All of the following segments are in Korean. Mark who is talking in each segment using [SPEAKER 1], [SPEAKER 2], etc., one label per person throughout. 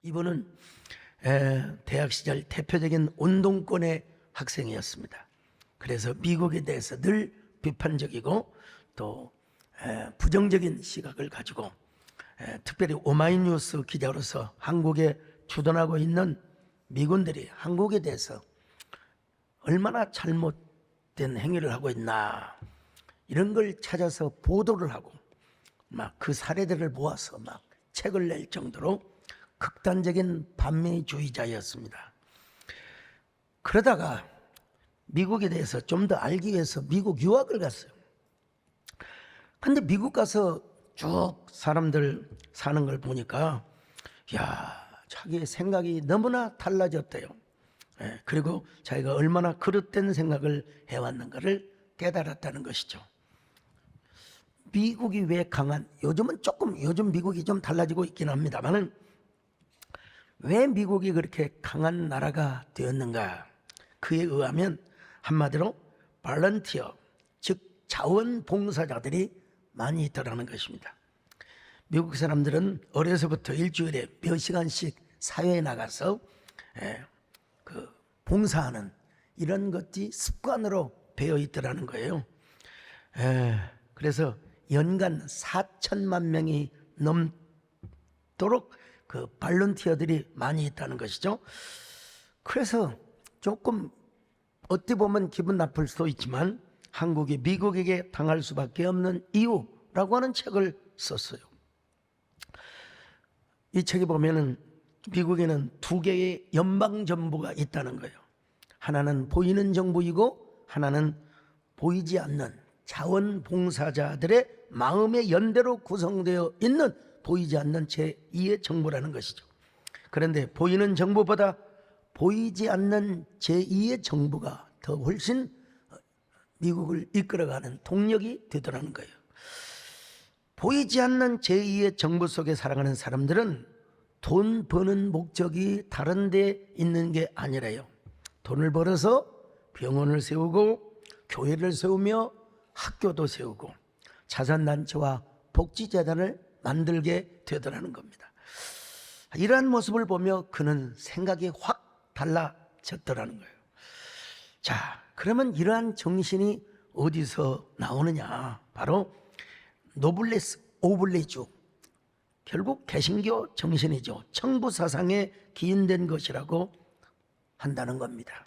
[SPEAKER 1] 이분은 대학 시절 대표적인 운동권의 학생이었습니다. 그래서 미국에 대해서 늘 비판적이고 또 부정적인 시각을 가지고 특별히 오마이뉴스 기자로서 한국에 주둔하고 있는 미군들이 한국에 대해서 얼마나 잘못된 행위를 하고 있나 이런 걸 찾아서 보도를 하고 막 그 사례들을 모아서 막 책을 낼 정도로 극단적인 반미주의자였습니다. 그러다가 미국에 대해서 좀 더 알기 위해서 미국 유학을 갔어요. 근데 미국 가서 쭉 사람들 사는 걸 보니까 자기의 생각이 너무나 달라졌대요. 그리고 자기가 얼마나 그릇된 생각을 해왔는가를 깨달았다는 것이죠. 미국이 왜 강한, 요즘 미국이 좀 달라지고 있긴 합니다만은 왜 미국이 그렇게 강한 나라가 되었는가? 그에 의하면 한마디로 발런티어, 즉 자원봉사자들이 많이 있더라는 것입니다. 미국 사람들은 어려서부터 일주일에 몇 시간씩 사회에 나가서 봉사하는 이런 것이 습관으로 배어 있더라는 거예요. 그래서 연간 4천만 명이 넘도록 그 발런티어들이 많이 있다는 것이죠. 그래서 조금 어떻게 보면 기분 나쁠 수도 있지만 한국이 미국에게 당할 수밖에 없는 이유라고 하는 책을 썼어요. 이 책에 보면은 미국에는 두 개의 연방정부가 있다는 거예요. 하나는 보이는 정부이고 하나는 보이지 않는 자원봉사자들의 마음의 연대로 구성되어 있는 보이지 않는 제2의 정부라는 것이죠. 그런데 보이는 정부보다 보이지 않는 제2의 정부가 더 훨씬 미국을 이끌어가는 동력이 되더라는 거예요. 보이지 않는 제2의 정부 속에 살아가는 사람들은 돈 버는 목적이 다른 데 있는 게 아니래요. 돈을 벌어서 병원을 세우고 교회를 세우며 학교도 세우고 자선단체와 복지재단을 만들게 되더라는 겁니다. 이러한 모습을 보며 그는 생각이 확 달라졌더라는 거예요. 자, 그러면 이러한 정신이 어디서 나오느냐? 바로 노블레스 오블리주, 결국 개신교 정신이죠. 청부사상에 기인된 것이라고 한다는 겁니다.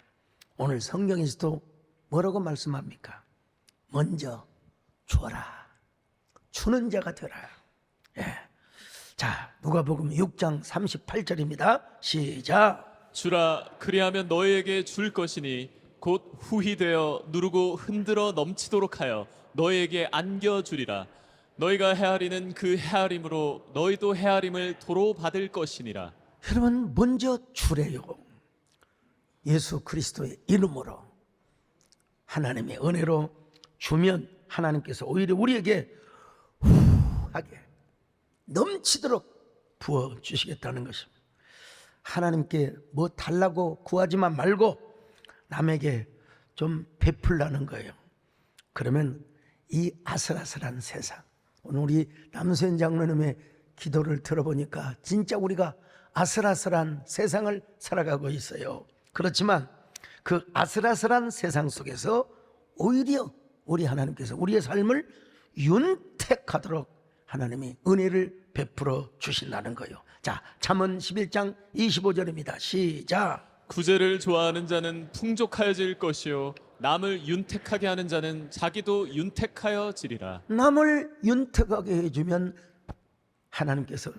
[SPEAKER 1] 오늘 성경에서도 뭐라고 말씀합니까? 먼저 주어라. 주는 자가 되라. 자, 누가복음 6장 38절입니다. 시작.
[SPEAKER 2] 주라, 그리하면 너희에게 줄 것이니 곧 후히 되어 누르고 흔들어 넘치도록 하여 너희에게 안겨주리라. 너희가 헤아리는 그 헤아림으로 너희도 헤아림을 도로 받을 것이니라.
[SPEAKER 1] 여러분, 먼저 주래요. 예수 그리스도의 이름으로 하나님의 은혜로 주면 하나님께서 오히려 우리에게 후하게 넘치도록 부어주시겠다는 것입니다. 하나님께 뭐 달라고 구하지만 말고 남에게 좀 베풀라는 거예요. 그러면 이 아슬아슬한 세상, 오늘 우리 남수현 장로님의 기도를 들어보니까 진짜 우리가 아슬아슬한 세상을 살아가고 있어요. 그렇지만 그 아슬아슬한 세상 속에서 오히려 우리 하나님께서 우리의 삶을 윤택하도록 하나님이 은혜를 베풀어 주신다는 거예요. 자, 잠언 11장 25절입니다. 시작.
[SPEAKER 2] 구제를 좋아하는 자는 풍족하여질 것이요 남을 윤택하게 하는 자는 자기도 윤택하여지리라.
[SPEAKER 1] 남을 윤택하게 해주면 하나님께서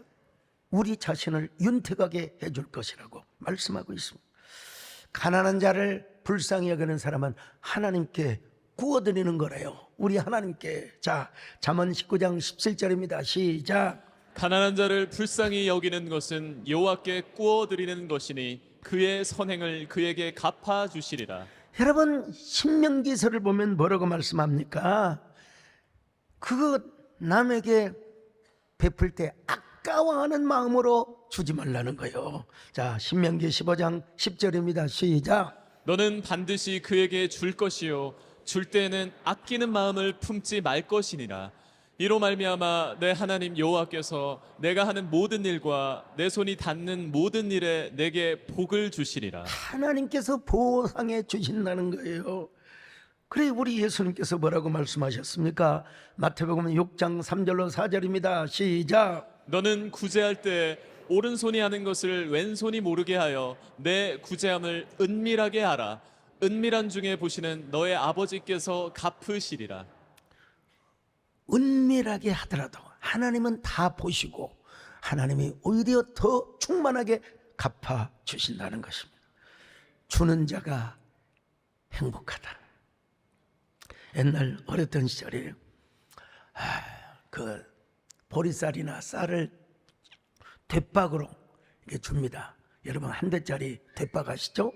[SPEAKER 1] 우리 자신을 윤택하게 해줄 것이라고 말씀하고 있습니다. 가난한 자를 불쌍히 여기는 사람은 하나님께 구워드리는 거래요. 우리 하나님께. 자, 잠언 19장 17절입니다. 시작.
[SPEAKER 2] 가난한 자를 불쌍히 여기는 것은 여호와께 구워드리는 것이니 그의 선행을 그에게 갚아주시리라.
[SPEAKER 1] 여러분, 신명기서를 보면 뭐라고 말씀합니까? 그거 남에게 베풀 때 아까워하는 마음으로 주지 말라는 거예요. 자, 신명기 15장 10절입니다. 시작.
[SPEAKER 2] 너는 반드시 그에게 줄 것이요 줄 때에는 아끼는 마음을 품지 말 것이니라. 이로 말미암아 내 하나님 여호와께서 내가 하는 모든 일과 내 손이 닿는 모든 일에 내게 복을 주시리라.
[SPEAKER 1] 하나님께서 보상해 주신다는 거예요. 그래 우리 예수님께서 뭐라고 말씀하셨습니까? 마태복음 6장 3절로 4절입니다. 시작.
[SPEAKER 2] 너는 구제할 때 오른손이 하는 것을 왼손이 모르게 하여 내 구제함을 은밀하게 하라. 은밀한 중에 보시는 너의 아버지께서 갚으시리라.
[SPEAKER 1] 은밀하게 하더라도 하나님은 다 보시고 하나님이 오히려 더 충만하게 갚아 주신다는 것입니다. 주는 자가 행복하다. 옛날 어렸던 시절에 그 보리쌀이나 쌀을 대박으로 이렇게 줍니다. 여러분 한 대짜리 대박 아시죠?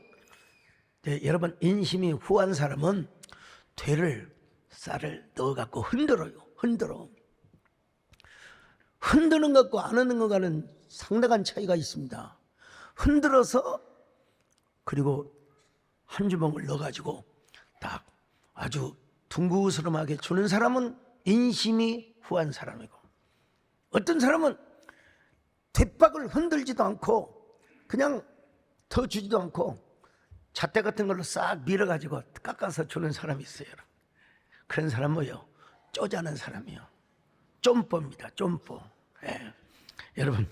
[SPEAKER 1] 네, 여러분 인심이 후한 사람은 되를 쌀을 넣어갖고 흔들어. 흔드는 것과 안 하는 것과는 상당한 차이가 있습니다. 흔들어서 그리고 한 주먹을 넣어가지고 딱 아주 둥그스름하게 주는 사람은 인심이 후한 사람이고, 어떤 사람은 대박을 흔들지도 않고 그냥 더 주지도 않고 잣대 같은 걸로 싹 밀어가지고 깎아서 주는 사람이 있어요. 그런 사람 뭐요? 쪼자는 사람이요. 쫌뽀입니다. 쫌뽀. 예. 여러분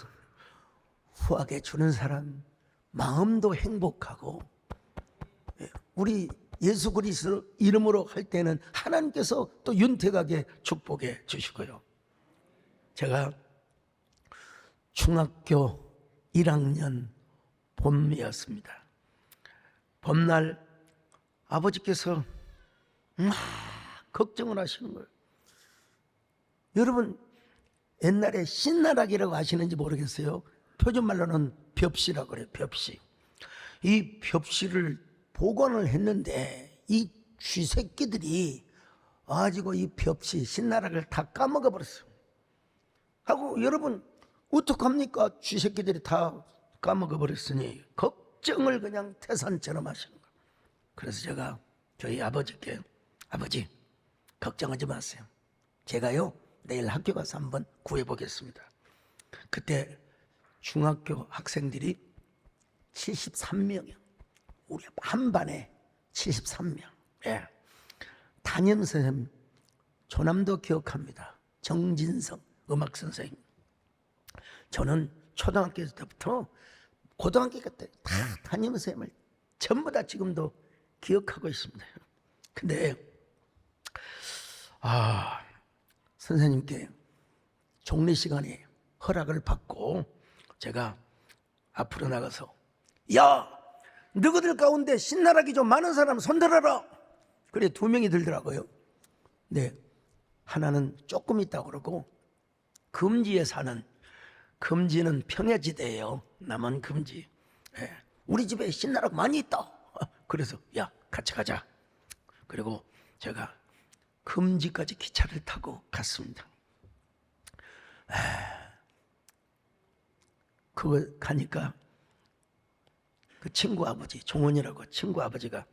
[SPEAKER 1] 후하게 주는 사람 마음도 행복하고, 우리 예수 그리스도 이름으로 할 때는 하나님께서 또 윤택하게 축복해 주시고요. 제가 중학교 1학년 봄이었습니다. 봄날 아버지께서 막 걱정을 하시는 거예요. 여러분 옛날에 신나락이라고 아시는지 모르겠어요. 표준말로는 벽시라고 그래요. 벽시. 이 벽시를 복원을 했는데 이 쥐새끼들이 와가지고 이 벽시 신나락을 다 까먹어 버렸어요. 하고 여러분 어떡합니까? 쥐새끼들이 다 까먹어 버렸으니 걱정을 그냥 태산처럼 하시는 거예요. 그래서 제가 저희 아버지께, 아버지 걱정하지 마세요. 제가요 내일 학교 가서 한번 구해보겠습니다. 그때 중학교 학생들이 73명이요. 우리 한 반에 73명. 예. 담임선생님 조남도 기억합니다. 정진성 음악 선생님. 저는 초등학교 때부터 고등학교 때 다 담임선생님을 전부 다 지금도 기억하고 있습니다. 근데 선생님께 종례 시간에 허락을 받고 제가 앞으로 나가서, 야 너희들 가운데 신나락이 좀 많은 사람 손들어라. 그래 2명이 들더라고요. 네, 하나는 조금 있다고 그러고, 금지에 사는, 금지는 평야지대예요. 남한 금지. 예, 우리 집에 신나락 많이 있다. 그래서 야 같이 가자. 그리고 제가 금지까지 기차를 타고 갔습니다. 그거 가니까 그 친구 아버지, 종원이라고 친구 아버지가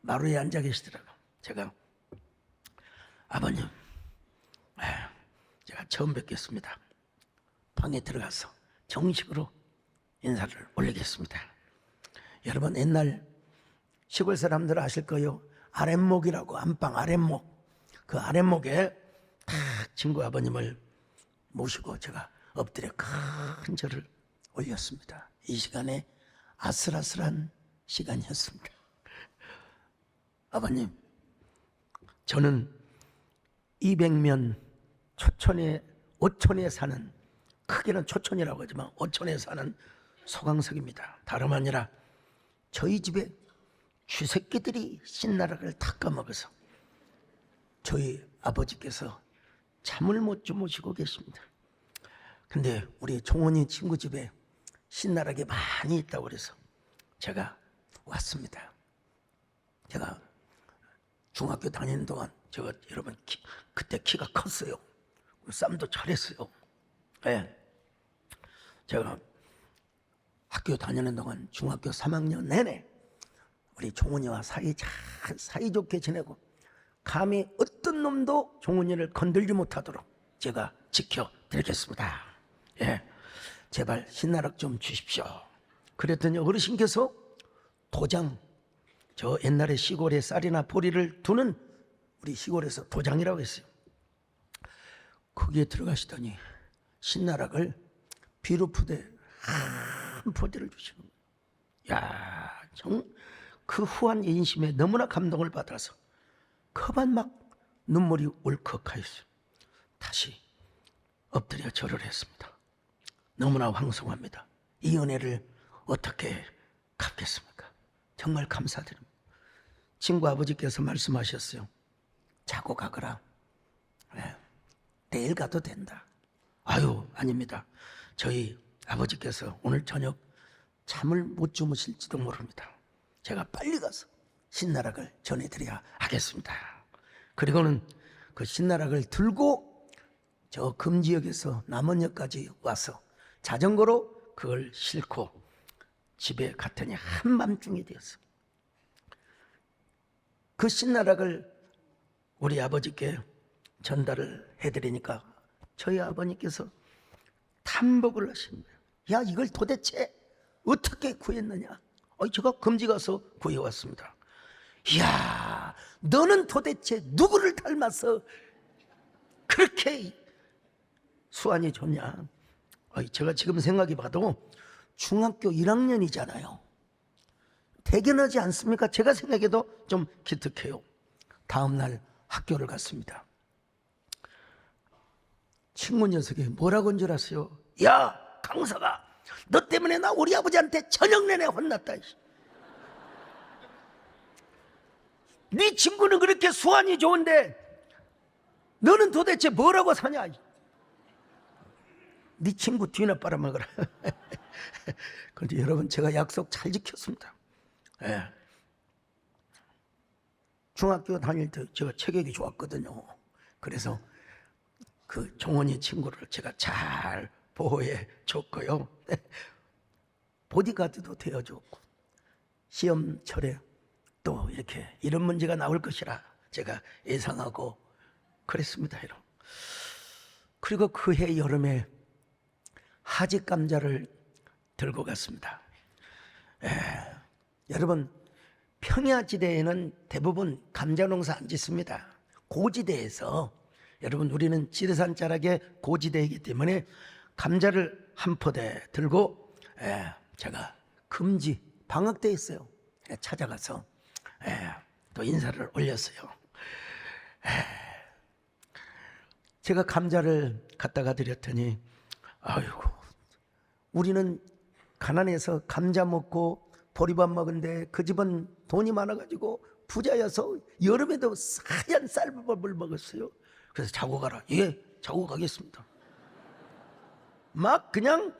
[SPEAKER 1] 마루에 앉아 계시더라고요. 제가 아버님, 제가 처음 뵙겠습니다. 방에 들어가서 정식으로 인사를 올리겠습니다. 여러분 옛날 시골 사람들 아실 거예요. 아랫목이라고, 안방 아랫목. 그 아랫목에 딱 친구 아버님을 모시고 제가 엎드려 큰 절을 올렸습니다. 이 시간에 아슬아슬한 시간이었습니다. 아버님, 저는 200면 오촌에 사는, 크게는 초촌이라고 하지만 오촌에 사는 소강석입니다. 다름 아니라 저희 집에 쥐새끼들이 신나락을 다 까먹어서 저희 아버지께서 잠을 못 주무시고 계십니다. 근데 우리 종원이 친구 집에 신나락이 많이 있다고 그래서 제가 왔습니다. 제가 중학교 다니는 동안 제가 여러분 그때 키가 컸어요. 쌈도 잘했어요. 네. 제가 학교 다니는 동안 중학교 3학년 내내 우리 종원이와 사이좋게 지내고 감히 어떤 놈도 종훈이를 건들지 못하도록 제가 지켜드리겠습니다. 예, 제발 신나락 좀 주십시오. 그랬더니 어르신께서 도장, 저 옛날에 시골에 쌀이나 보리를 두는 우리 시골에서 도장이라고 했어요. 거기에 들어가시더니 신나락을 비루푸대 한 포대를 주시는 거예요. 야, 그 후한 인심에 너무나 감동을 받아서 그만 막 눈물이 울컥하였어요. 다시 엎드려 절을 했습니다. 너무나 황송합니다. 이 은혜를 어떻게 갚겠습니까? 정말 감사드립니다. 친구 아버지께서 말씀하셨어요. 자고 가거라. 네, 내일 가도 된다. 아유, 아닙니다. 저희 아버지께서 오늘 저녁 잠을 못 주무실지도 모릅니다. 제가 빨리 가서 신나락을 전해드려야 하겠습니다. 그리고는 그 신나락을 들고 저 금지역에서 남원역까지 와서 자전거로 그걸 싣고 집에 갔더니 한밤중이 되었어. 그 신나락을 우리 아버지께 전달을 해드리니까 저희 아버님께서 탐복을 하신 거예요. 야, 이걸 도대체 어떻게 구했느냐? 제가 금지 가서 구해왔습니다. 이야, 너는 도대체 누구를 닮아서 그렇게 수완이 좋냐? 제가 지금 생각해 봐도 중학교 1학년이잖아요. 대견하지 않습니까? 제가 생각해도 좀 기특해요. 다음 날 학교를 갔습니다. 친구 녀석이 뭐라고 한 줄 아세요? 야, 강사가 너 때문에 나 우리 아버지한테 저녁 내내 혼났다. 네 친구는 그렇게 수완이 좋은데 너는 도대체 뭐라고 사냐? 네 친구 뒤나 빨아먹어라. 그런데 여러분, 제가 약속 잘 지켰습니다. 예. 중학교 다닐 때 제가 체격이 좋았거든요. 그래서 그 종원이 친구를 제가 잘 보호해 줬고요. 보디가드도 되어줬고, 시험철에 또 이렇게 이런 문제가 나올 것이라 제가 예상하고 그랬습니다. 그리고 그해 여름에 하지 감자를 들고 갔습니다. 여러분, 평야지대에는 대부분 감자 농사 안 짓습니다. 고지대에서, 여러분, 우리는 지리산 자락의 고지대이기 때문에 감자를 한 포대 들고 제가 금지 방학 때 있어요. 찾아가서 또 인사를 올렸어요. 제가 감자를 갖다가 드렸더니, 아이고, 우리는 가난해서 감자 먹고 보리밥 먹은데 그 집은 돈이 많아가지고 부자여서 여름에도 하얀 쌀밥을 먹었어요. 그래서 자고 가라. 예, 자고 가겠습니다. 막 그냥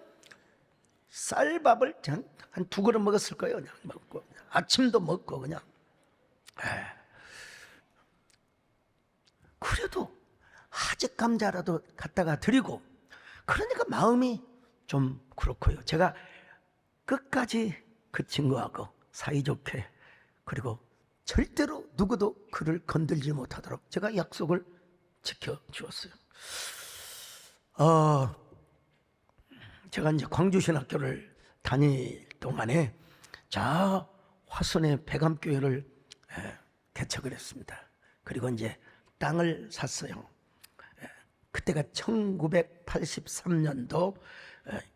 [SPEAKER 1] 쌀밥을 그냥 한 2그릇 먹었을 거예요. 그냥 먹고 아침도 먹고 그냥. 그래도 하지 감자라도 갖다가 드리고, 그러니까 마음이 좀 그렇고요. 제가 끝까지 그 친구하고 사이좋게, 그리고 절대로 누구도 그를 건들지 못하도록 제가 약속을 지켜주었어요. 제가 이제 광주신학교를 다닐 동안에 자 화순의 백암교회를 개척을 했습니다. 그리고 이제 땅을 샀어요. 그때가 1983년도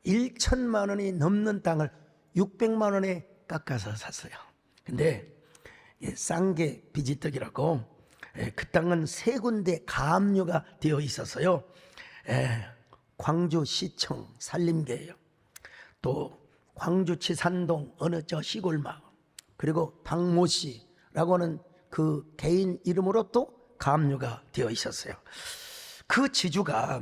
[SPEAKER 1] 1천만 원이 넘는 땅을 600만 원에 깎아서 샀어요. 근데 쌍계 비지떡이라고 그 땅은 3군데 가압류가 되어 있어서요. 광주시청 산림계예요. 또 광주치산동 어느 저 시골 마을, 그리고 박모 씨라고 하는 그 개인 이름으로 또 가압류가 되어 있었어요. 그 지주가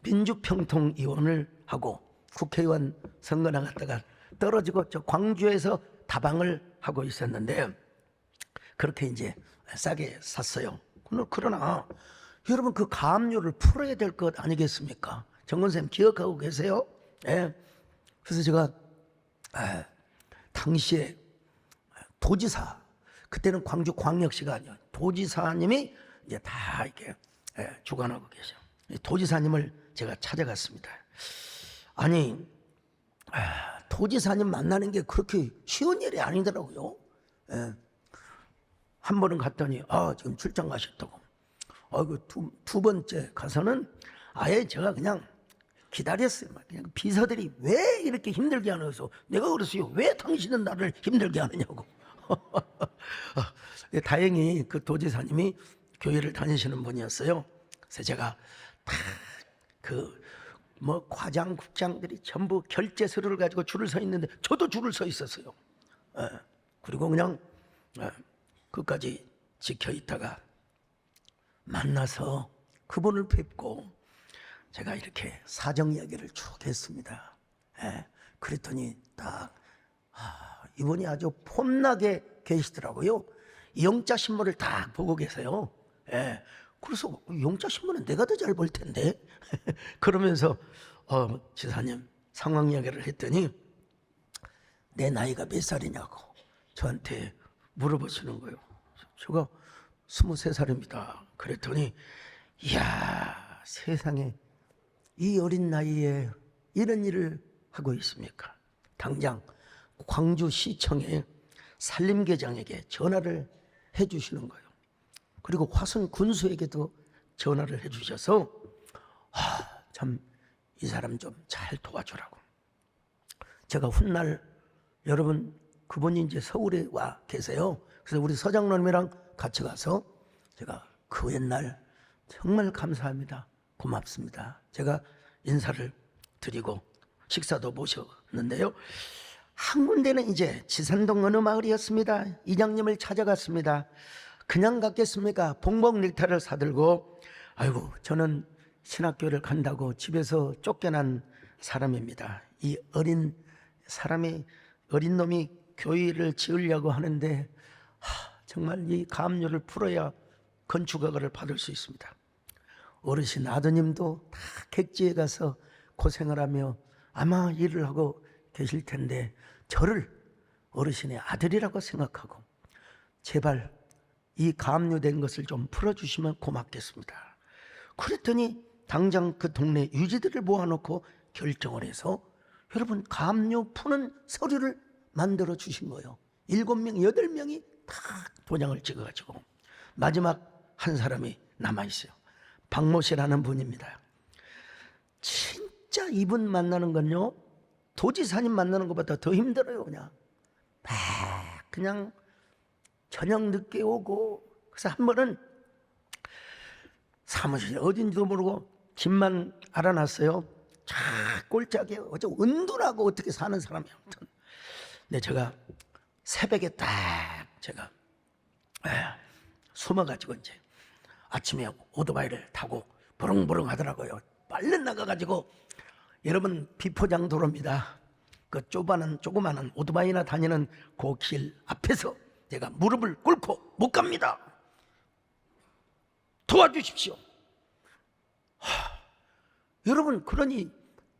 [SPEAKER 1] 민주평통위원을 하고 국회의원 선거 나갔다가 떨어지고 저 광주에서 다방을 하고 있었는데, 그렇게 이제 싸게 샀어요. 그러나 여러분, 그 가압류를 풀어야 될 것 아니겠습니까? 정건쌤 기억하고 계세요? 그래서 제가 당시에 도지사, 그때는 광주광역시가 아니에요, 도지사님이 이제 다 이렇게 주관하고 계셔. 도지사님을 제가 찾아갔습니다. 아니, 도지사님 만나는 게 그렇게 쉬운 일이 아니더라고요. 한 번은 갔더니 지금 출장 가셨다고. 두 번째 가서는 아예 제가 그냥 기다렸어요. 그냥 비서들이 왜 이렇게 힘들게 하면서 내가 그랬어요. 왜 당신은 나를 힘들게 하느냐고. 다행히 그 도지사님이 교회를 다니시는 분이었어요. 그래서 제가 과장, 국장들이 전부 결제 서류를 가지고 줄을 서 있는데 저도 줄을 서 있었어요. 그리고 그냥 끝까지 지켜 있다가 만나서 그분을 뵙고 제가 이렇게 사정 이야기를 쭉 했습니다. 그랬더니 딱 이분이 아주 폼나게 계시더라고요. 영자 신문을 딱 보고 계세요. 그래서 영자 신문은 내가 더 잘 볼 텐데 그러면서 지사님 상황 이야기를 했더니 내 나이가 몇 살이냐고 저한테 물어보시는 거예요. 제가 23살입니다. 그랬더니 이야, 세상에 이 어린 나이에 이런 일을 하고 있습니까? 당장 광주시청에 산림계장에게 전화를 해주시는 거예요. 그리고 화순 군수에게도 전화를 해주셔서 참 이 사람 좀 잘 도와주라고. 제가 훗날 여러분 그분이 이제 서울에 와 계세요. 그래서 우리 서장로님이랑 같이 가서 제가 그 옛날 정말 감사합니다. 고맙습니다. 제가 인사를 드리고 식사도 모셨는데요. 한 군데는 이제 지산동 어느 마을이었습니다. 이장님을 찾아갔습니다. 그냥 갔겠습니까? 봉복 넥타이를 사들고 아이고 저는 신학교를 간다고 집에서 쫓겨난 사람입니다. 이 어린 사람이 어린 놈이 교회를 지으려고 하는데 정말 이 가압류를 풀어야 건축허가를 받을 수 있습니다. 어르신 아드님도 다 객지에 가서 고생을 하며 아마 일을 하고 계실 텐데 저를 어르신의 아들이라고 생각하고 제발 이 가압류된 것을 좀 풀어주시면 고맙겠습니다. 그랬더니 당장 그 동네 유지들을 모아놓고 결정을 해서 여러분 가압류 푸는 서류를 만들어 주신 거예요. 7명, 8명이 다 도장을 찍어가지고 마지막 한 사람이 남아있어요. 박모 씨라는 분입니다. 진짜 이분 만나는 건요 도지사님 만나는 것보다 더 힘들어요. 그냥 저녁 늦게 오고 그래서 한 번은 사무실이 어딘지도 모르고 집만 알아놨어요. 꼴짝이에요. 어째 은둔하고 어떻게 사는 사람이에요. 근데 제가 새벽에 딱 제가 숨어가지고 이제 아침에 오토바이를 타고 부릉부릉 하더라고요. 빨리 나가가지고 여러분 비포장 도로입니다. 그 조그마한 오토바이나 다니는 그 길 앞에서 제가 무릎을 꿇고 못 갑니다. 도와주십시오. 여러분 그러니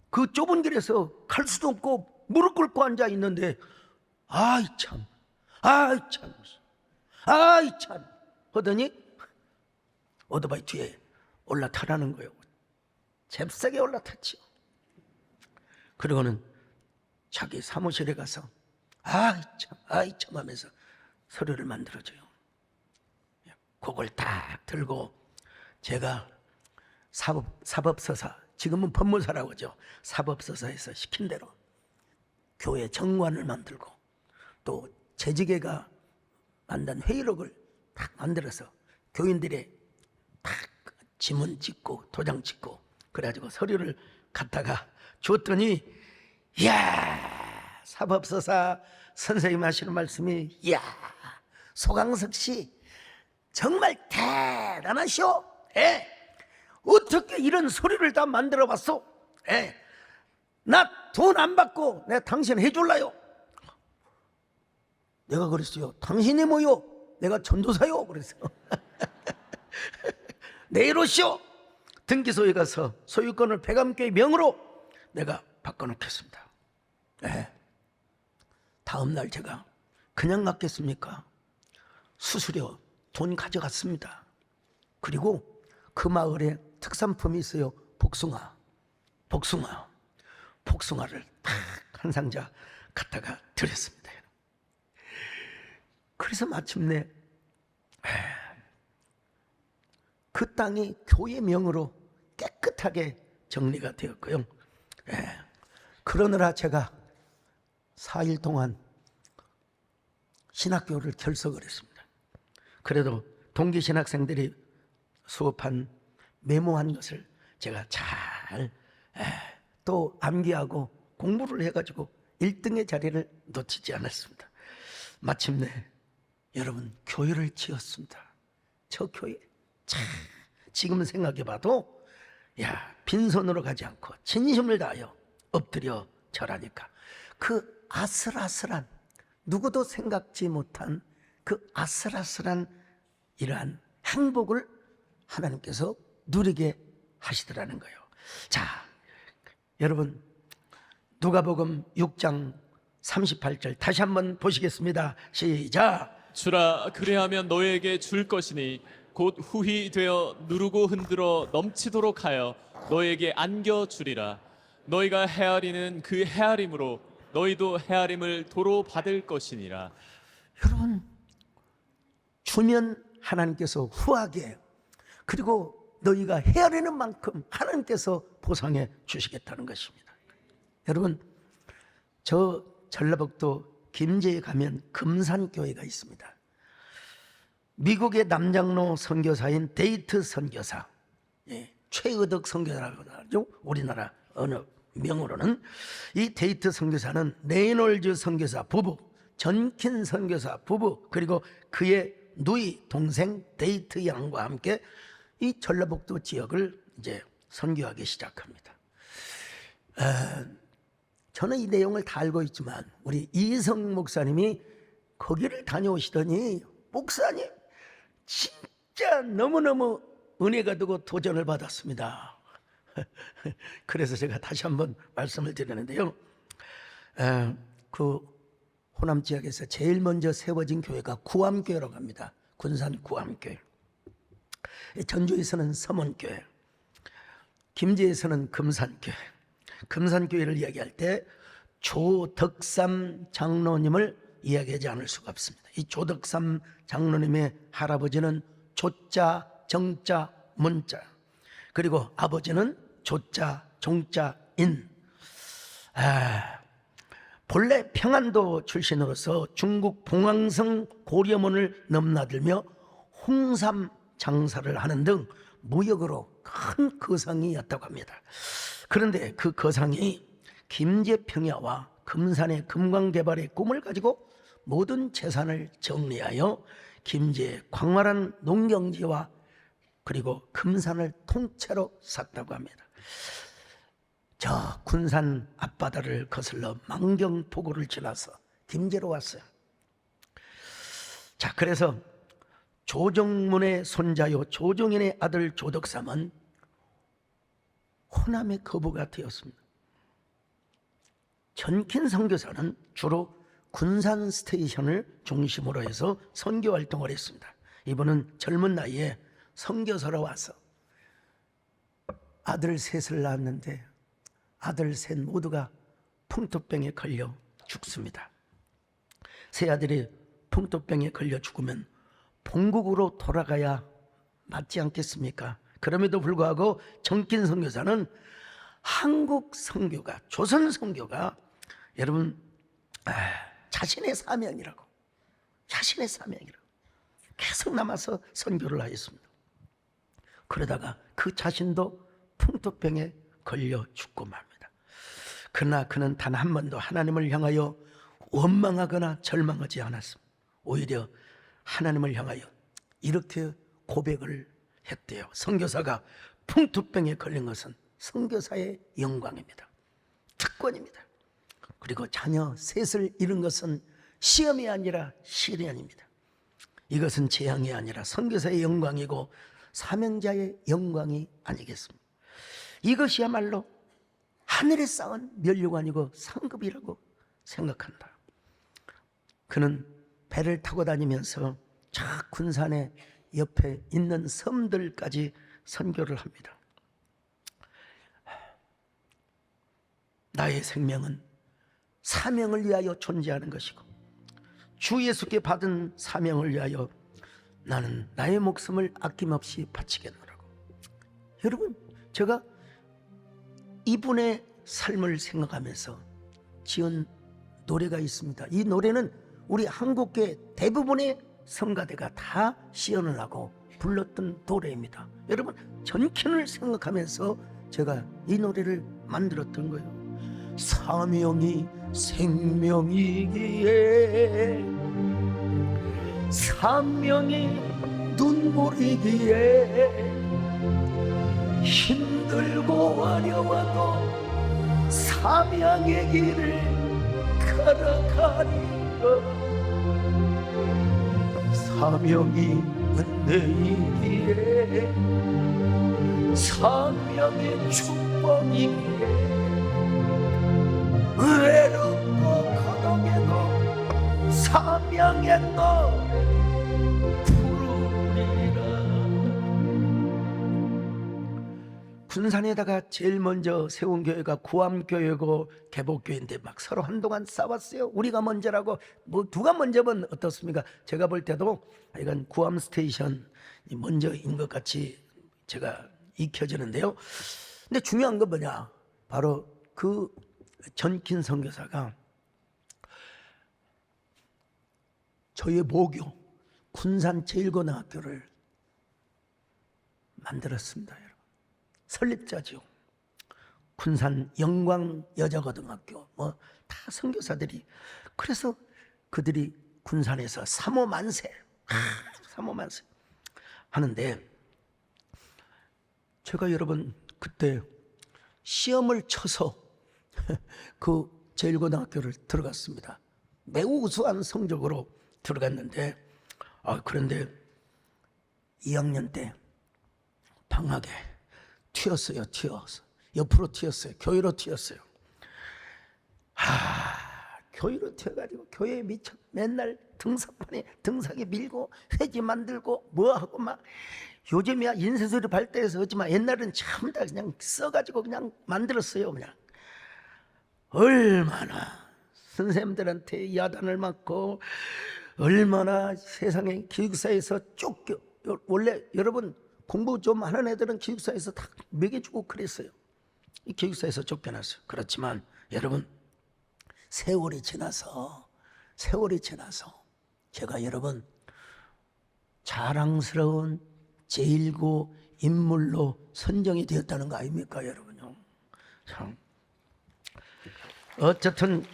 [SPEAKER 1] 그 좁은 길에서 갈 수도 없고 무릎 꿇고 앉아 있는데 아이 참 하더니 오토바이 뒤에 올라타라는 거예요. 잽싸게 올라탔죠. 그리고는 자기 사무실에 가서 아이 참 하면서 서류를 만들어줘요. 그걸 딱 들고 제가 사법서사, 지금은 법무사라고 하죠. 사법서사에서 시킨 대로 교회 정관을 만들고 또 재직회가 만든 회의록을 딱 만들어서 교인들의 딱 지문 찍고 도장 찍고 그래가지고 서류를 갖다가 줬더니 이야 사법서사 선생님 하시는 말씀이 이야 소강석 씨 정말 대단하시오. 어떻게 이런 서류를 다 만들어 봤어? 나 돈 안 받고 내가 당신 해줄라요. 내가 그랬어요. 당신이 뭐요? 내가 전도사요. 그래서 내일 오시오. 등기소에 가서 소유권을 백암교회 명으로 내가 바꿔놓겠습니다. 다음 날 제가 그냥 갔겠습니까? 수수료 돈 가져갔습니다. 그리고 그 마을에 특산품이 있어요. 복숭아를 탁 한 상자 갖다가 드렸습니다. 그래서 마침내 그 땅이 교회 명으로 깨끗하게 정리가 되었고요. 그러느라 제가 4일 동안 신학교를 결석을 했습니다. 그래도 동기 신학생들이 수업한 메모한 것을 제가 잘 또 암기하고 공부를 해가지고 1등의 자리를 놓치지 않았습니다. 마침내 여러분 교회를 지었습니다. 저 교회 참 지금 생각해봐도 빈손으로 가지 않고 진심을 다하여 엎드려 절하니까 그 아슬아슬한, 누구도 생각지 못한 그 아슬아슬한 이러한 행복을 하나님께서 누리게 하시더라는 거예요. 자, 여러분 누가복음 6장 38절 다시 한번 보시겠습니다. 시작.
[SPEAKER 2] 주라, 그리하면 너에게 줄 것이니 곧 후히 되어 누르고 흔들어 넘치도록 하여 너에게 안겨주리라. 너희가 헤아리는 그 헤아림으로 너희도 헤아림을 도로 받을 것이니라.
[SPEAKER 1] 여러분, 주면 하나님께서 후하게, 그리고 너희가 헤아리는 만큼 하나님께서 보상해 주시겠다는 것입니다. 여러분, 저 전라북도 김제에 가면 금산교회가 있습니다. 미국의 남장로 선교사인 데이트 선교사, 최의덕 선교사라고 하죠. 우리나라 어느 명으로는. 이 데이트 선교사는 레이놀즈 선교사 부부, 전킨 선교사 부부, 그리고 그의 누이 동생 데이트 양과 함께 이 전라북도 지역을 이제 선교하기 시작합니다. 저는 이 내용을 다 알고 있지만 우리 이성 목사님이 거기를 다녀오시더니, 목사님 진짜 너무너무 은혜가 되고 도전을 받았습니다. 그래서 제가 다시 한번 말씀을 드리는데요. 그 호남 지역에서 제일 먼저 세워진 교회가 구암교회라고 합니다. 군산 구암교회. 전주에서는 서문교회, 김제에서는 금산교회. 금산교회를 이야기할 때 조덕삼 장로님을 이야기하지 않을 수가 없습니다. 이 조덕삼 장로님의 할아버지는 조자, 정자, 문자, 그리고 아버지는 조자, 종자, 인. 본래 평안도 출신으로서 중국 봉황성 고려문을 넘나들며 홍삼 장사를 하는 등 무역으로 큰 거상이었다고 합니다. 그런데 그 거상이 김제 평야와 금산의 금광 개발의 꿈을 가지고 모든 재산을 정리하여 김제의 광활한 농경지와 그리고 금산을 통째로 샀다고 합니다. 저 군산 앞바다를 거슬러 만경포구를 지나서 김제로 왔어요. 자, 그래서 조정문의 손자요 조정인의 아들 조덕삼은 호남의 거부가 되었습니다. 전킨 선교사는 주로 군산 스테이션을 중심으로 해서 선교 활동을 했습니다. 이분은 젊은 나이에 선교사로 와서 아들 셋을 낳았는데 아들 셋 모두가 풍토병에 걸려 죽습니다. 세 아들이 풍토병에 걸려 죽으면 본국으로 돌아가야 맞지 않겠습니까? 그럼에도 불구하고 전킨 선교사는 한국 선교가, 조선 선교가 여러분 자신의 사명이라고 계속 남아서 선교를 하였습니다. 그러다가 그 자신도 풍토병에 걸려 죽고 맙니다. 그러나 그는 단 한 번도 하나님을 향하여 원망하거나 절망하지 않았습니다. 오히려 하나님을 향하여 이렇게 고백을 했대요. 선교사가 풍토병에 걸린 것은 선교사의 영광입니다. 특권입니다. 그리고 자녀 셋을 잃은 것은 시험이 아니라 시련입니다. 이것은 재앙이 아니라 선교사의 영광이고 사명자의 영광이 아니겠습니까? 이것이야말로 하늘에 쌓은 면류관이고 상급이라고 생각한다. 그는 배를 타고 다니면서 저 군산의 옆에 있는 섬들까지 선교를 합니다. 나의 생명은 사명을 위하여 존재하는 것이고 주 예수께 받은 사명을 위하여 나는 나의 목숨을 아낌없이 바치겠노라고. 여러분, 제가 이분의 삶을 생각하면서 지은 노래가 있습니다. 이 노래는 우리 한국계 대부분의 성가대가 다 시연을 하고 불렀던 노래입니다. 여러분, 전킨을 생각하면서 제가 이 노래를 만들었던 거예요. 사명이 생명이기에 사명이 눈물이기에 힘들고 어려워도 사명의 길을 걸어가리라. 사명이 은혜이기에 사명의 축복이기에 외롭고 고독해도 사명의 노래 부르리라. 군산에다가 제일 먼저 세운 교회가 구암교회고 개복교회인데 막 서로 한동안 싸웠어요. 우리가 먼저라고. 뭐 누가 먼저면 어떻습니까? 제가 볼 때도 이건 구암 스테이션이 먼저인 것 같이 제가 익혀지는데요. 근데 중요한 건 뭐냐? 바로 그 전킨 선교사가 저희 모교 군산 제1고등학교를 만들었습니다. 여러분, 설립자죠. 군산 영광 여자고등학교 뭐 다 선교사들이. 그래서 그들이 군산에서 사모만세 하는데 제가 여러분 그때 시험을 쳐서 그 제1고등학교를 들어갔습니다. 매우 우수한 성적으로 들어갔는데 그런데 2학년 때 방학에 튀었어요. 옆으로 튀었어요. 교회로 튀었어요. 교회로 튀어가지고 교회에 미쳐 맨날 등산판에 등산에 밀고 회지 만들고 뭐하고 막. 요즘이야 인쇄소리 발달해서 어찌만 옛날은 참 다 그냥 써가지고 그냥 만들었어요. 그냥 얼마나 선생님들한테 야단을 맞고 얼마나 세상에 기숙사에서 쫓겨. 원래 여러분 공부 좀 하는 애들은 기숙사에서 다 먹여주고 그랬어요. 이 기숙사에서 쫓겨났어요. 그렇지만 여러분 세월이 지나서 제가 여러분 자랑스러운 제1고 인물로 선정이 되었다는 거 아닙니까 여러분요. 참 어쨌든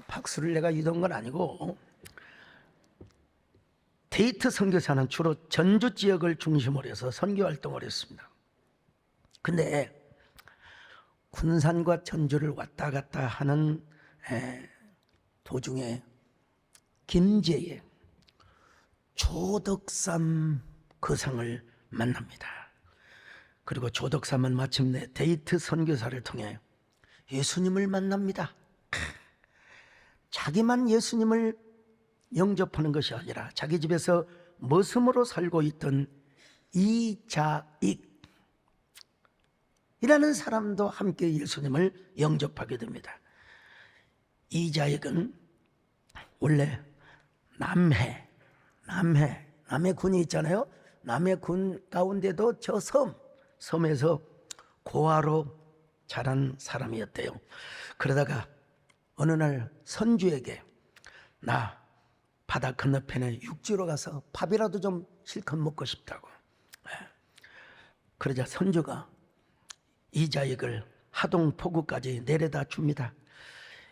[SPEAKER 1] 박수를 내가 이던 건 아니고 데이트 선교사는 주로 전주 지역을 중심으로 해서 선교 활동을 했습니다. 근데 군산과 전주를 왔다 갔다 하는 도중에 김제에 조덕삼 거상을 만납니다. 그리고 조덕삼은 마침내 데이트 선교사를 통해 예수님을 만납니다. 자기만 예수님을 영접하는 것이 아니라 자기 집에서 머슴으로 살고 있던 이자익이라는 사람도 함께 예수님을 영접하게 됩니다. 이자익은 원래 남해군이 있잖아요. 남해군 가운데도 저 섬에서 고아로 자란 사람이었대요. 그러다가 어느 날 선주에게 나 바다 건너편에 육지로 가서 밥이라도 좀 실컷 먹고 싶다고. 그러자 선주가 이자익을 하동포구까지 내려다 줍니다.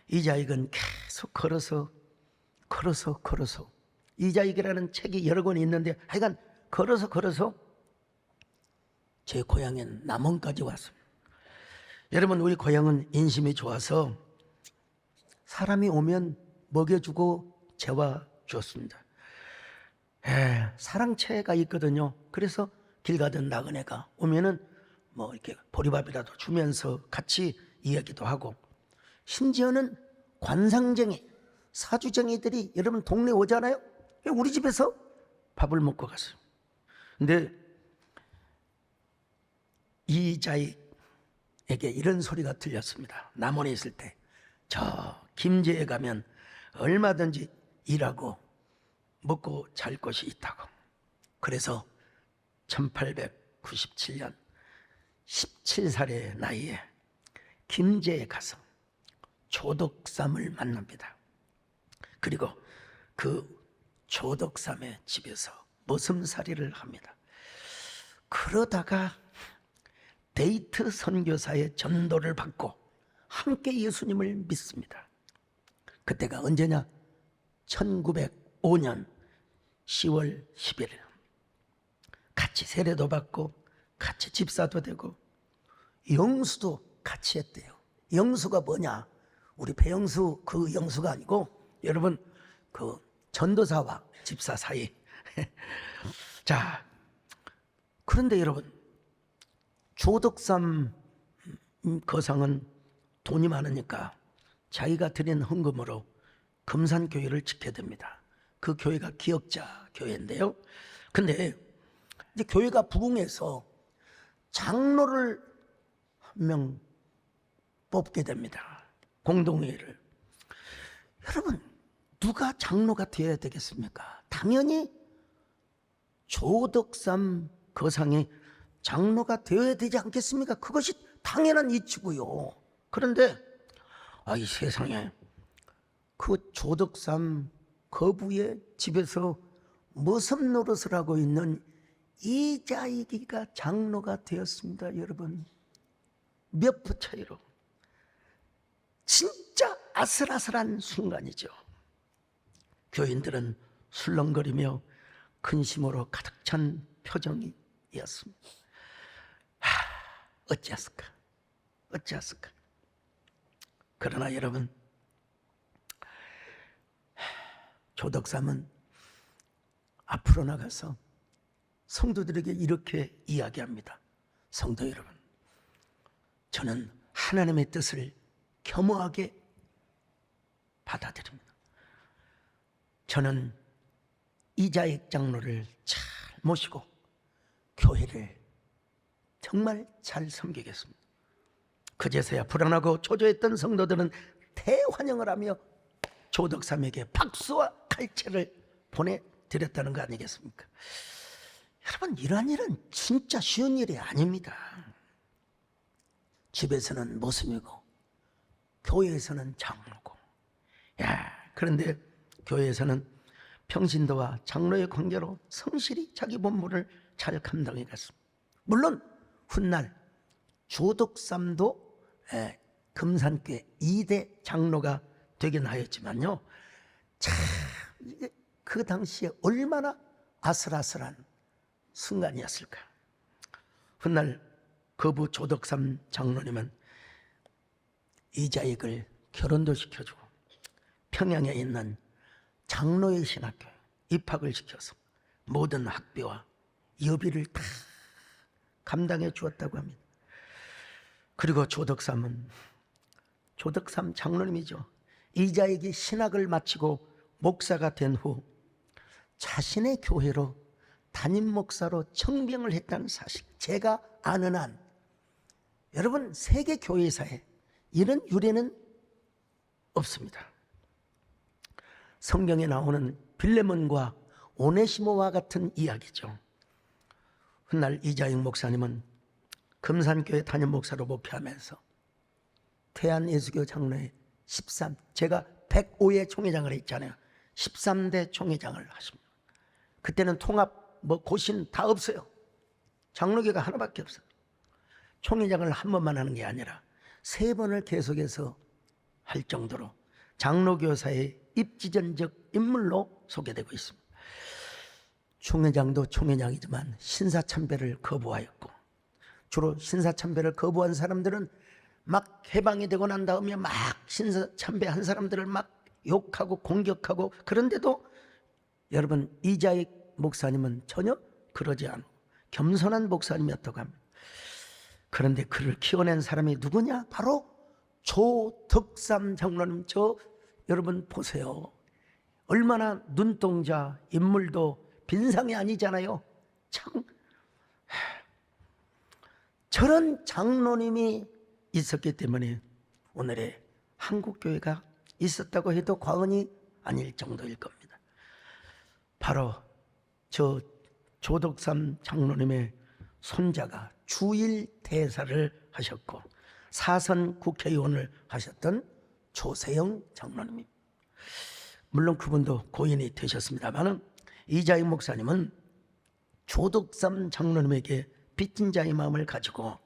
[SPEAKER 1] 이자익은 계속 걸어서 이자익이라는 책이 여러 권이 있는데 하여간 걸어서 제 고향엔 남원까지 왔습니다. 여러분 우리 고향은 인심이 좋아서 사람이 오면 먹여주고 재워주었습니다. 사랑채가 있거든요. 그래서 길 가던 나그네가 오면은 뭐 이렇게 보리밥이라도 주면서 같이 이야기도 하고, 심지어는 관상쟁이, 사주쟁이들이 여러분 동네 오잖아요. 우리 집에서 밥을 먹고 갔어요. 근데 이자익에게 이런 소리가 들렸습니다. 남원에 있을 때 저 김제에 가면 얼마든지 일하고 먹고 잘 곳이 있다고. 그래서 1897년 17살의 나이에 김제에 가서 조덕삼을 만납니다. 그리고 그 조덕삼의 집에서 머슴살이를 합니다. 그러다가 데이트 선교사의 전도를 받고 함께 예수님을 믿습니다. 그때가 언제냐? 1905년 10월 11일. 같이 세례도 받고 같이 집사도 되고 영수도 같이 했대요. 영수가 뭐냐? 우리 배영수 그 영수가 아니고 여러분 그 전도사와 집사 사이. 자, 그런데 여러분 조덕삼 거상은 돈이 많으니까 자기가 드린 헌금으로 금산교회를 지켜야 됩니다. 그 교회가 기역자 교회인데요. 근데 이제 교회가 부흥해서 장로를 한 명 뽑게 됩니다. 공동회의를. 여러분 누가 장로가 되어야 되겠습니까? 당연히 조덕삼 거상이 장로가 되어야 되지 않겠습니까? 그것이 당연한 이치고요. 그런데 이 세상에 그 조덕삼 거부의 집에서 머슴 노릇을 하고 있는 이자익이가 장로가 되었습니다. 여러분 몇 부 차이로. 진짜 아슬아슬한 순간이죠. 교인들은 술렁거리며 근심으로 가득 찬 표정이었습니다. 어찌했을까? 어찌했을까? 그러나 여러분 조덕삼은 앞으로 나가서 성도들에게 이렇게 이야기합니다. 성도 여러분, 저는 하나님의 뜻을 겸허하게 받아들입니다. 저는 이자익 장로를 잘 모시고 교회를 정말 잘 섬기겠습니다. 그제서야 불안하고 초조했던 성도들은 대환영을 하며 조덕삼에게 박수와 칼채를 보내드렸다는 거 아니겠습니까? 여러분 이러한 일은 진짜 쉬운 일이 아닙니다. 집에서는 모습이고 교회에서는 장로고. 그런데 교회에서는 평신도와 장로의 관계로 성실히 자기 본분을 잘 감당해 갔습니다. 물론 훗날 조덕삼도 금산교회 2대 장로가 되긴 하였지만요, 참 이게 그 당시에 얼마나 아슬아슬한 순간이었을까. 훗날 거부 조덕삼 장로님은 이자익을 결혼도 시켜주고 평양에 있는 장로의 신학교에 입학을 시켜서 모든 학비와 여비를 다 감당해 주었다고 합니다. 그리고 조덕삼 장로님이죠. 이자익이 신학을 마치고 목사가 된 후 자신의 교회로 담임 목사로 청빙을 했다는 사실, 제가 아는 한 여러분 세계 교회사에 이런 유래는 없습니다. 성경에 나오는 빌레몬과 오네시모와 같은 이야기죠. 훗날 이자익 목사님은 금산교회 담임 목사로 목회하면서 태안예수교 장로의 제가 105회 총회장을 했잖아요. 13대 총회장을 하십니다. 그때는 통합 고신 다 없어요. 장로교가 하나밖에 없어요. 총회장을 한 번만 하는 게 아니라 3번을 계속해서 할 정도로 장로교사의 입지전적 인물로 소개되고 있습니다. 총회장도 총회장이지만 신사참배를 거부하였고, 주로 신사참배를 거부한 사람들은 막 해방이 되고 난 다음에 막 신사참배한 사람들을 막 욕하고 공격하고, 그런데도 여러분 이자익 목사님은 전혀 그러지 않고 겸손한 목사님이었다고 합니다. 그런데 그를 키워낸 사람이 누구냐? 바로 조덕삼 장로님. 여러분 보세요. 얼마나 눈동자, 인물도 빈상이 아니잖아요. 참 저런 장로님이 있었기 때문에 오늘의 한국교회가 있었다고 해도 과언이 아닐 정도일 겁니다. 바로 저 조덕삼 장로님의 손자가 주일 대사를 하셨고 사선 국회의원을 하셨던 조세영 장로님입니다. 물론 그분도 고인이 되셨습니다만 이자익 목사님은 조덕삼 장로님에게 빚진 자의 마음을 가지고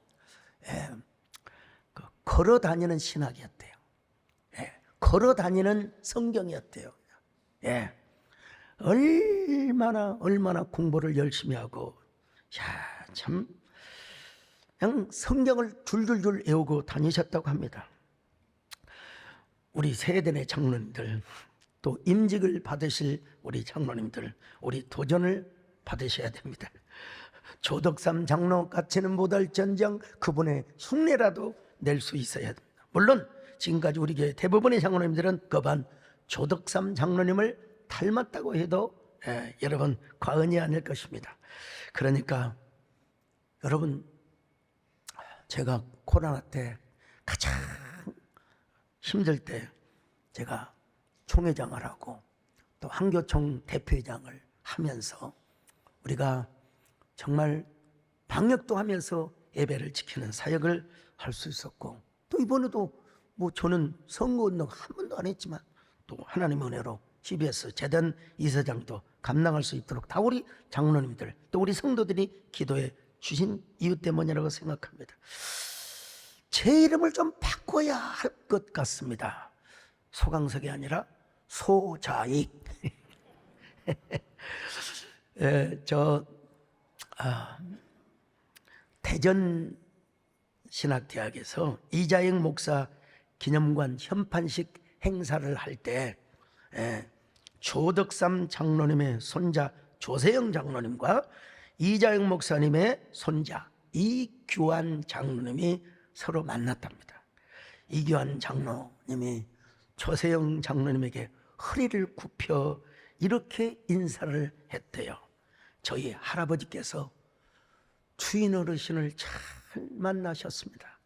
[SPEAKER 1] 걸어 다니는 신학이었대요. 걸어 다니는 성경이었대요. 얼마나 공부를 열심히 하고, 참 그냥 성경을 줄줄줄 외우고 다니셨다고 합니다. 우리 세대의 장로님들, 또 임직을 받으실 우리 장로님들, 우리 도전을 받으셔야 됩니다. 조덕삼 장로 같이는 못할 전정 그분의 흉내라도 낼 수 있어야 됩니다. 물론 지금까지 우리 교회 대부분의 장로님들은 그반 조덕삼 장로님을 닮았다고 해도 여러분 과언이 아닐 것입니다. 그러니까 여러분, 제가 코로나 때 가장 힘들 때 제가 총회장을 하고 또 한교총 대표회장을 하면서 우리가 정말 방역도 하면서 예배를 지키는 사역을 할 수 있었고, 또 이번에도 뭐 저는 선거운동 한 번도 안 했지만 또 하나님의 은혜로 CBS 재단 이사장도 감당할 수 있도록 다 우리 장로님들 또 우리 성도들이 기도해 주신 이유 때문이라고 생각합니다. 제 이름을 좀 바꿔야 할 것 같습니다. 소강석이 아니라 소자익. 대전 신학대학에서 이자익 목사 기념관 현판식 행사를 할 때 조덕삼 장로님의 손자 조세영 장로님과 이자익 목사님의 손자 이규환 장로님이 서로 만났답니다. 이규환 장로님이 조세영 장로님에게 허리를 굽혀 이렇게 인사를 했대요. 저희 할아버지께서 주인 어르신을 잘 만나셨습니다.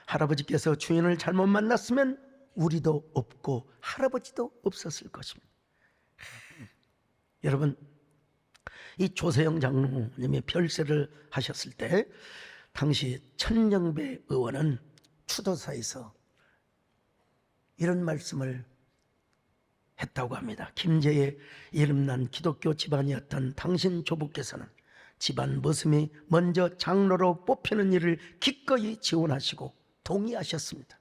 [SPEAKER 1] 할아버지께서 주인을 잘못 만났으면 우리도 없고 할아버지도 없었을 것입니다. 여러분, 이 조세영 장로님이 별세를 하셨을 때 당시 천정배 의원은 추도사에서 이런 말씀을 했다고 합니다. 김제의 이름난 기독교 집안이었던 당신 조부께서는 집안 모습이 먼저 장로로 뽑히는 일을 기꺼이 지원하시고 동의하셨습니다.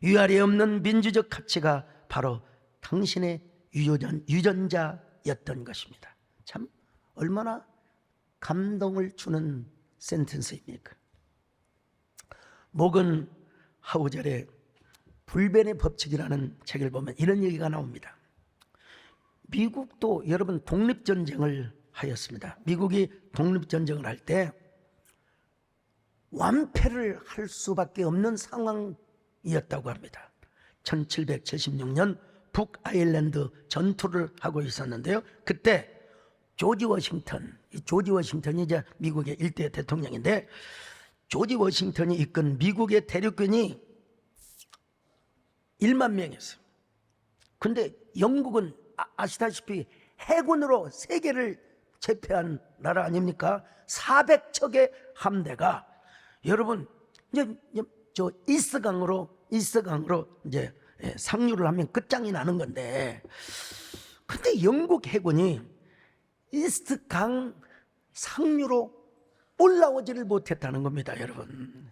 [SPEAKER 1] 위아래 없는 민주적 가치가 바로 당신의 유전자였던 것입니다. 참 얼마나 감동을 주는 센텐스입니까? 모건 하우젤의 불변의 법칙이라는 책을 보면 이런 얘기가 나옵니다. 미국도 여러분 독립전쟁을 하였습니다. 미국이 독립전쟁을 할 때 완패를 할 수밖에 없는 상황이었다고 합니다. 1776년 북아일랜드 전투를 하고 있었는데요. 그때 조지 워싱턴이 이제 미국의 일대 대통령인데, 조지 워싱턴이 이끈 미국의 대륙군이 1만 명이었어요. 근데 영국은 아시다시피 해군으로 세계를 제패한 나라 아닙니까? 400척의 함대가 여러분 이제 저 이스강으로 이제 상륙을 하면 끝장이 나는 건데, 근데 영국 해군이 이스트강 상류로 올라오지를 못했다는 겁니다. 여러분,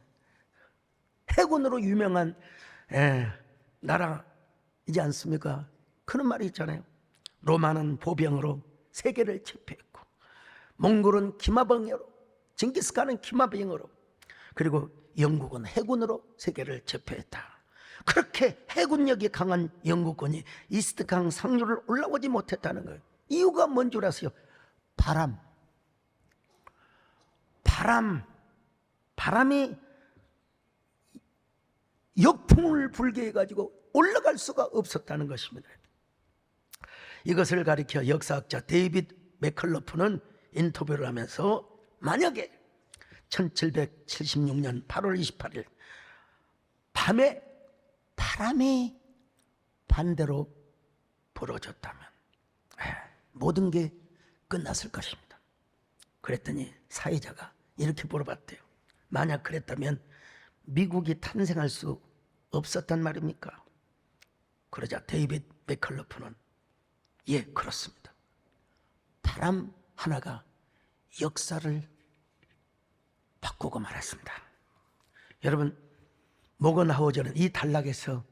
[SPEAKER 1] 해군으로 유명한 나라이지 않습니까? 그런 말이 있잖아요. 로마는 보병으로 세계를 제패했고, 몽골은 기마병으로, 징기스칸은 기마병으로, 그리고 영국은 해군으로 세계를 제패했다. 그렇게 해군력이 강한 영국군이 이스트강 상류를 올라오지 못했다는 거예요. 이유가 뭔 줄 아세요? 바람이 역풍을 불게 해가지고 올라갈 수가 없었다는 것입니다. 이것을 가리켜 역사학자 데이빗 맥컬러프는 인터뷰를 하면서 만약에 1776년 8월 28일 밤에 바람이 반대로 불어졌다면 모든 게 끝났을 것입니다. 그랬더니 사회자가 이렇게 물어봤대요. 만약 그랬다면 미국이 탄생할 수 없었단 말입니까? 그러자 데이빗 맥컬러프는 예, 그렇습니다. 바람 하나가 역사를 바꾸고 말았습니다. 여러분, 모건하우저는 이 단락에서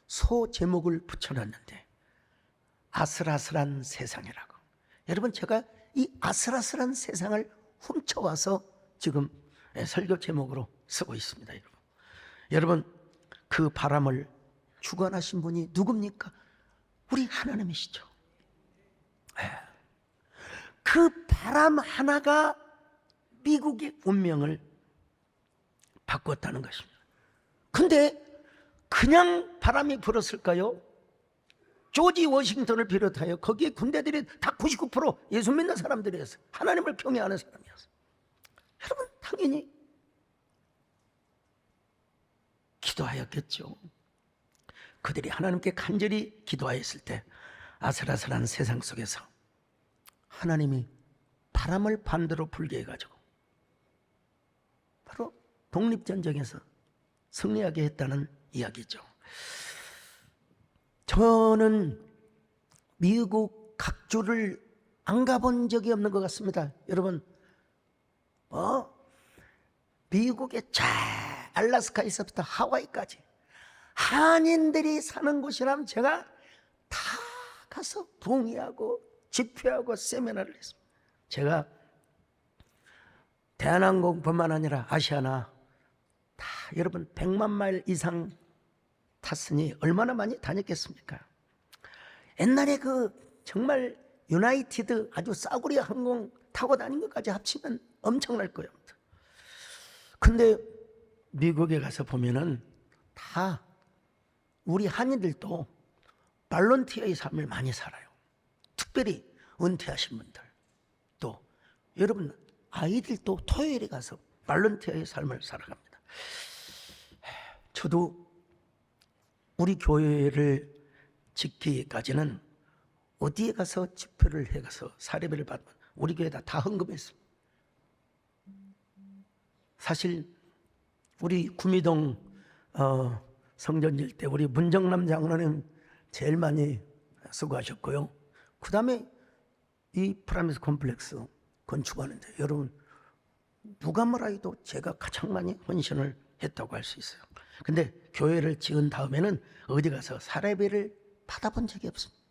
[SPEAKER 1] 소 제목을 붙여놨는데 아슬아슬한 세상이라고. 여러분, 제가 이 아슬아슬한 세상을 훔쳐와서 지금 설교 제목으로 쓰고 있습니다. 여러분, 그 바람을 주관하신 분이 누굽니까? 우리 하나님이시죠. 그 바람 하나가 미국의 운명을 바꿨다는 것입니다. 근데 그냥 바람이 불었을까요? 조지 워싱턴을 비롯하여 거기에 군대들이 다 99% 예수 믿는 사람들이었어요. 하나님을 경외하는 사람이었어요. 여러분, 당연히 기도하였겠죠. 그들이 하나님께 간절히 기도하였을 때 아슬아슬한 세상 속에서 하나님이 바람을 반대로 불게 해가지고 바로 독립전쟁에서 승리하게 했다는 이야기죠. 저는 미국 각주를 안 가본 적이 없는 것 같습니다. 여러분, 미국의 저 알래스카에서부터 하와이까지 한인들이 사는 곳이라면 제가 다 가서 부흥회하고 집회하고 세미나를 했습니다. 제가 대한항공뿐만 아니라 아시아나 다 여러분 100만 마일 이상 탔으니 얼마나 많이 다녔겠습니까? 옛날에 그 정말 유나이티드 아주 싸구려 항공 타고 다닌 것까지 합치면 엄청날 거예요. 근데 미국에 가서 보면은 다 우리 한인들도 발런티어의 삶을 많이 살아요. 특별히 은퇴하신 분들, 또 여러분 아이들도 토요일에 가서 발런티어의 삶을 살아갑니다. 저도 우리 교회를 짓기까지는 어디에 가서 집회를 해가서 사례비를 받으면 우리 교회다 헌금했습니다. 사실 우리 구미동 성전질 때 우리 문정남 장로님 제일 많이 수고하셨고요. 그 다음에 이 프라미스 콤플렉스 건축하는데 여러분 누가 뭐라 해도 제가 가장 많이 헌신을 했다고 할 수 있어요. 근데 교회를 지은 다음에는 어디 가서 사례비를 받아본 적이 없습니다.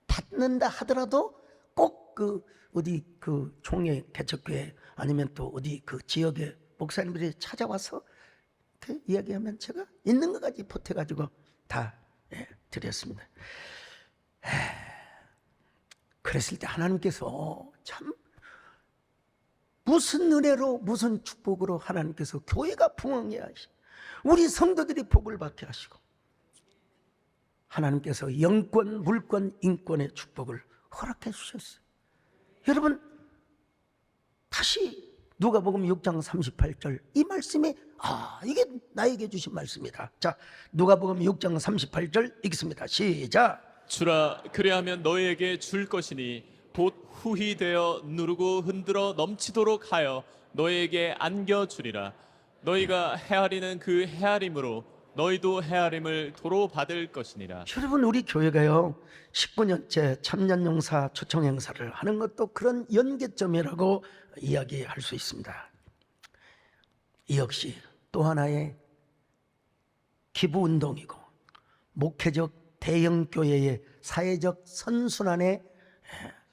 [SPEAKER 1] 받는다 하더라도 꼭 그 어디 그 총회 개척교회 아니면 또 어디 그 지역의 목사님들이 찾아와서 그 이야기하면 제가 있는 것까지 보태가지고 다 드렸습니다. 그랬을 때 하나님께서 참 무슨 은혜로 무슨 축복으로 하나님께서 교회가 부흥해 하시고 우리 성도들이 복을 받게 하시고 하나님께서 영권, 물권, 인권의 축복을 허락해 주셨어요. 여러분 다시 누가복음 6장 38절 이 말씀이 이게 나에게 주신 말씀이다. 자, 누가복음 6장 38절 읽습니다. 시작.
[SPEAKER 2] 주라, 그리하면 너희에게 줄 것이니 곧 후히 되어 누르고 흔들어 넘치도록 하여 너희에게 안겨주리라. 너희가 헤아리는 그 헤아림으로 너희도 헤아림을 도로 받을 것이니라.
[SPEAKER 1] 여러분 우리 교회가요 19년째 참전용사 초청 행사를 하는 것도 그런 연계점이라고 이야기할 수 있습니다. 이 역시 또 하나의 기부운동이고 목회적 대형 교회의 사회적 선순환의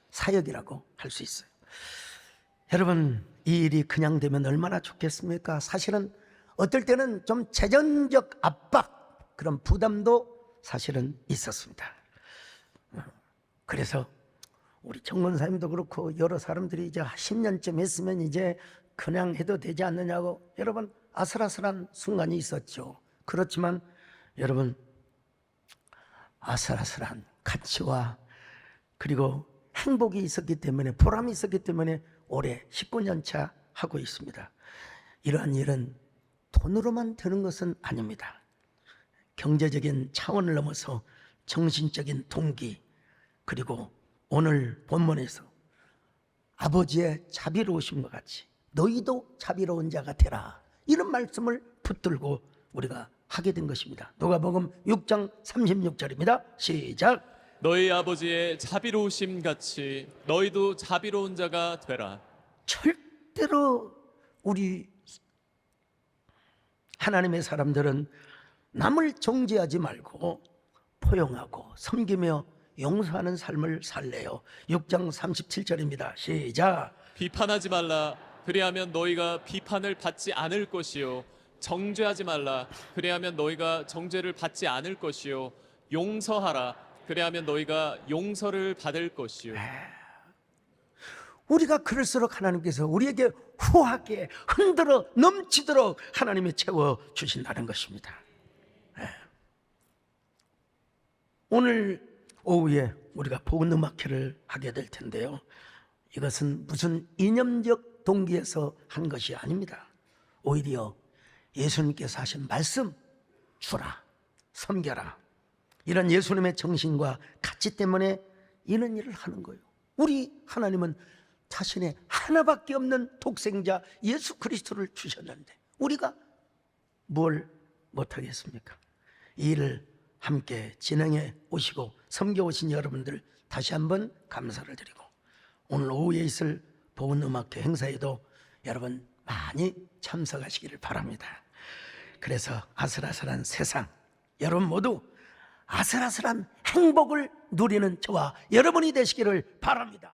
[SPEAKER 1] 사역이라고 할 수 있어요. 여러분 이 일이 그냥 되면 얼마나 좋겠습니까? 사실은 어떨 때는 좀 재정적 압박 그런 부담도 사실은 있었습니다. 그래서 우리 정권사님도 그렇고 여러 사람들이 이제 10년쯤 했으면 이제 그냥 해도 되지 않느냐고 여러분 아슬아슬한 순간이 있었죠. 그렇지만 여러분 아슬아슬한 가치와 그리고 행복이 있었기 때문에, 보람이 있었기 때문에 올해 19년 차 하고 있습니다. 이러한 일은 돈으로만 되는 것은 아닙니다. 경제적인 차원을 넘어서 정신적인 동기, 그리고 오늘 본문에서 아버지의 자비로우심과 같이 너희도 자비로운 자가 되라, 이런 말씀을 붙들고 우리가 하게 된 것입니다. 누가복음 6장 36절입니다. 시작.
[SPEAKER 2] 너희 아버지의 자비로우심 같이 너희도 자비로운 자가 되라.
[SPEAKER 1] 절대로 우리 하나님의 사람들은 남을 정죄하지 말고 포용하고 섬기며 용서하는 삶을 살래요. 6장 37절입니다. 시작.
[SPEAKER 2] 비판하지 말라. 그리하면 너희가 비판을 받지 않을 것이요. 정죄하지 말라. 그리하면 너희가 정죄를 받지 않을 것이요. 용서하라. 그리하면 너희가 용서를 받을 것이요.
[SPEAKER 1] 우리가 그럴수록 하나님께서 우리에게 후하게 흔들어 넘치도록 하나님이 채워주신다는 것입니다. 오늘 오후에 우리가 복음음악회를 하게 될 텐데요, 이것은 무슨 이념적 동기에서 한 것이 아닙니다. 오히려 예수님께서 하신 말씀, 주라, 섬겨라, 이런 예수님의 정신과 가치 때문에 이런 일을 하는 거예요. 우리 하나님은 자신의 하나밖에 없는 독생자 예수 그리스도를 주셨는데 우리가 뭘 못하겠습니까? 이 일을 함께 진행해 오시고 섬겨 오신 여러분들 다시 한번 감사를 드리고, 오늘 오후에 있을 복음음악회 행사에도 여러분 많이 참석하시기를 바랍니다. 그래서 아슬아슬한 세상, 여러분 모두 아슬아슬한 행복을 누리는 저와 여러분이 되시기를 바랍니다.